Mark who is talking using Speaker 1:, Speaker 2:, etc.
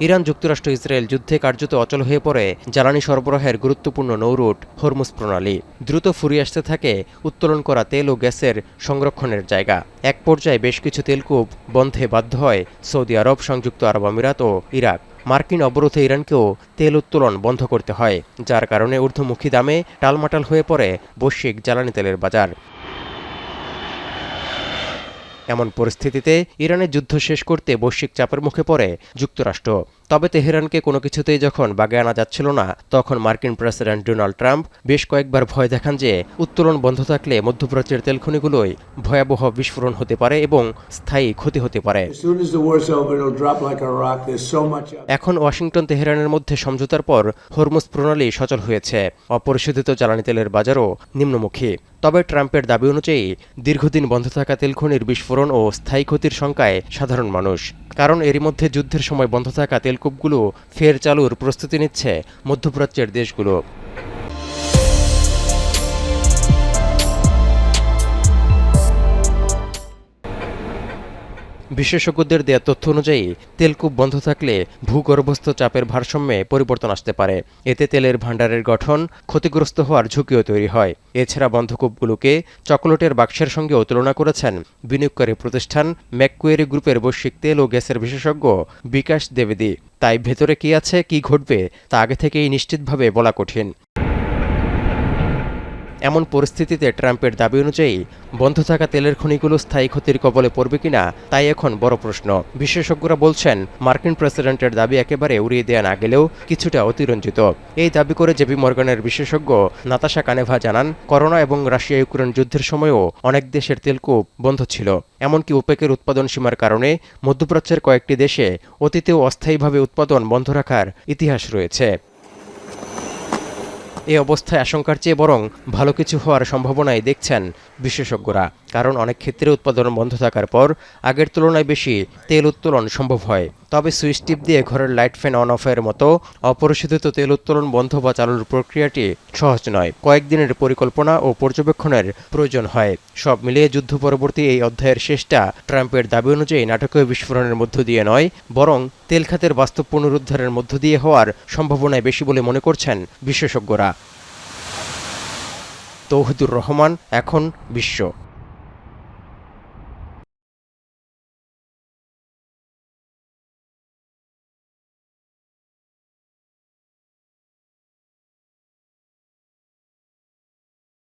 Speaker 1: Iran যুক্তরাষ্ট্র Israel যুদ্ধে কার্যত অচল হয়ে পড়ে জ্বালানি সরবরাহের গুরুত্বপূর্ণ নৌরুট হরমুজ প্রণালী। দ্রুত ফুরিয়ে আসতে থাকে উত্তোলন করা তেল ও গ্যাসের সংরক্ষণের জায়গা। এক পর্যায়ে বেশ কিছু তেলকূপ বন্ধে বাধ্য হয় সৌদি আরব, সংযুক্ত আরব আমিরাত ও ইরাক। মার্কিন অবরোধে ইরানকেও তেল উত্তোলন বন্ধ করতে হয়, যার কারণে ঊর্ধ্বমুখী দামে টালমাটাল হয়ে পড়ে বৈশ্বিক জ্বালানি তেলের বাজার। এমন পরিস্থিতিতে ইরানের যুদ্ধ শেষ করতে বৈশ্বিক চাপের মুখে পড়ে যুক্তরাষ্ট্র। তবে তেহরানকে কোনো কিছুতেই যখন বাগে আনা যাচ্ছিল না, তখন মার্কিন প্রেসিডেন্ট ডোনাল্ড ট্রাম্প বেশ কয়েকবার ভয় দেখান যে উত্তোলন বন্ধ থাকলে মধ্যপ্রাচ্যের তেলখনিগুলোই ভয়াবহ বিস্ফোরণ হতে পারে এবং স্থায়ী ক্ষতি হতে পারে। এখন ওয়াশিংটন তেহরানের মধ্যে সমঝোতার পর হরমুজ প্রণালী সচল হয়েছে। অপরিশোধিত জ্বালানি তেলের বাজারও নিম্নমুখী। তবে ট্রাম্পের দাবি অনুযায়ী দীর্ঘদিন বন্ধ থাকা তেলখনির বিস্ফোরণ ও স্থায়ী ক্ষতির শঙ্কায় সাধারণ মানুষ। কারণ এরই মধ্যে যুদ্ধের সময় বন্ধ থাকা তেলকূপগুলো ফের চালুর প্রস্তুতি নিচ্ছে মধ্যপ্রাচ্যের দেশগুলো। বিশেষজ্ঞদের দেয়া তথ্য অনুযায়ী তেলকূপ বন্ধ থাকলে ভূগর্ভস্থ চাপের ভারসাম্যে পরিবর্তন আসতে পারে। এতে তেলের ভাণ্ডারের গঠন ক্ষতিগ্রস্ত হওয়ার ঝুঁকিও তৈরি হয়। এছাড়া বন্ধকূপগুলোকে চকোলেটের বাক্সের সঙ্গেও তুলনা করেছেন বিনিয়োগকারী প্রতিষ্ঠান ম্যাককুয়েরি গ্রুপের বৈশ্বিক তেল ও গ্যাসের বিশেষজ্ঞ বিকাশ দ্বিবেদী। তাই ভেতরে কি আছে, কি ঘটবে তা আগে থেকেই নিশ্চিতভাবে বলা কঠিন। এমন পরিস্থিতিতে ট্রাম্পের দাবি অনুযায়ী বন্ধ থাকা তেলের খনিগুলো স্থায়ী ক্ষতির কবলে পড়বে কিনা তাই এখন বড় প্রশ্ন। বিশেষজ্ঞরা বলছেন, মার্কিন প্রেসিডেন্টের দাবি একেবারে উড়িয়ে দেয়া না গেলেও কিছুটা অতিরঞ্জিত। এই দাবি করে জেপি মর্গানের বিশেষজ্ঞ নাতাশা কানেভা জানান, করোনা এবং রাশিয়া ইউক্রেন যুদ্ধের সময়ও অনেক দেশের তেলকূপ বন্ধ ছিল। এমনকি ওপেকের উৎপাদন সীমার কারণে মধ্যপ্রাচ্যের কয়েকটি দেশে অতীতেও অস্থায়ীভাবে উৎপাদন বন্ধ রাখার ইতিহাস রয়েছে। এই অবস্থায় আশঙ্কার চেয়ে বরং ভালো কিছু হওয়ার সম্ভাবনাই দেখছেন বিশেষজ্ঞরা। কারণ অনেক ক্ষেত্রে উৎপাদন বন্ধ থাকার পর আগের তুলনায় বেশি তেল উত্তোলন সম্ভব হয়। তবে সুইচ টিপ দিয়ে ঘরের লাইট ফ্যান অন অফের মতো অপরিশোধিত তেল উত্তোলন বন্ধ বা চালুর প্রক্রিয়াটি সহজ নয়। কয়েকদিনের পরিকল্পনা ও পর্যবেক্ষণের প্রয়োজন হয়। সব মিলিয়ে যুদ্ধ পরবর্তী এই অধ্যায়ের শেষটা ট্রাম্পের দাবি অনুযায়ী নাটকীয় বিস্ফোরণের মধ্য দিয়ে নয়, বরং তেল খাতের বাস্তব পুনরুদ্ধারের মধ্য দিয়ে হওয়ার সম্ভাবনাই বেশি বলে মনে করছেন বিশেষজ্ঞরা। তৌহিদুর রহমান, এখন বিশ্ব।